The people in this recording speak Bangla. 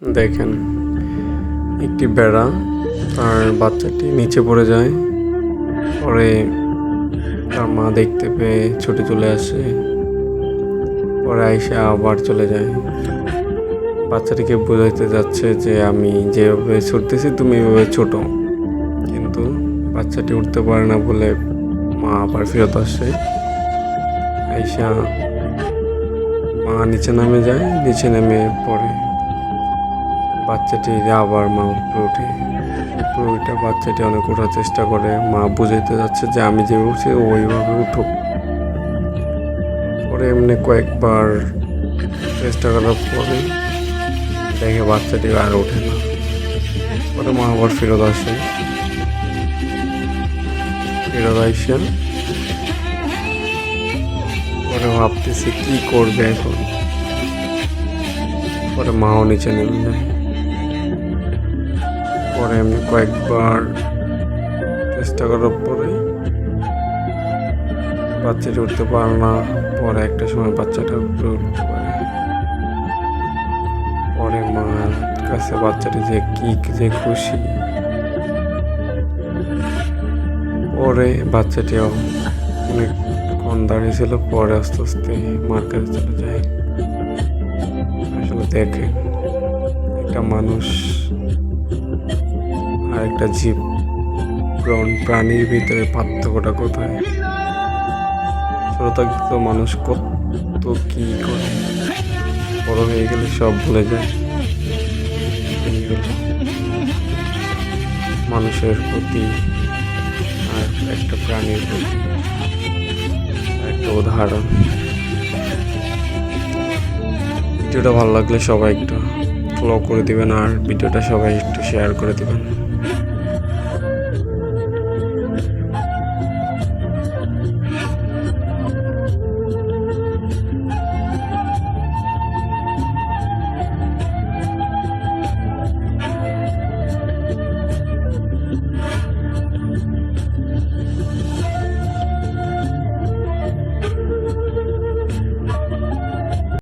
দেখেন, একটি বেড়া তার বাচ্চাটি নিচে পড়ে যায়। পরে তার মা দেখতে পেয়ে ছুটে চলে আসে। পরে আইসা আবার চলে যায়। বাচ্চাটিকে বোঝাইতে যাচ্ছে যে আমি যেভাবে ছুটতেছি তুমি এভাবে ছোটো, কিন্তু বাচ্চাটি উঠতে পারে না বলে মা আবার ফেরত আসে। আইসা মা নিচে নামে যায়, নিচে নেমে পড়ে বাচ্চাটি আবার মা উপরে উঠে। উপরে উঠে বাচ্চাটি অনেক ওঠার চেষ্টা করে। মা বুঝাইতে যাচ্ছে যে আমি যে উঠছি ওইভাবে উঠুক। পরে এমনি কয়েকবার চেষ্টা করার পরে দেখে বাচ্চাটি আর ওঠে না। পরে মা আবার ফেরত আসে। ফেরত আইসা পরে ভাবতেছি কি করবে এখন। পরে মাও নিচে নেমে যায়। পরে এমনি কয়েকবার চেষ্টা করার পরে বাচ্চাটি উঠতে পারে না। পরে একটা সময় বাচ্চাটা উপরে উঠতে পারে। পরে মার কাছে বাচ্চাটি যে কি খুশি। পরে বাচ্চাটিও অনেকক্ষণ দাঁড়িয়েছিল, পরে আস্তে আস্তে মার কাছে চলে যায়। আসলে দেখেন, একটা মানুষ আর একটা জীব প্রাণীর ভিতরে পার্থক্যটা কোথায়? ছোট থাকতে তো মানুষ কত কি করে, বড় হয়ে গেলে সব ভুলে যায়। এই হলো মানুষের প্রতি আর একটা প্রাণীর প্রতি একটা উদাহরণ। ভিডিওটা ভালো লাগলে সবাই একটু ফলো করে দিবেন আর ভিডিওটা সবাই একটু শেয়ার করে দিবেন।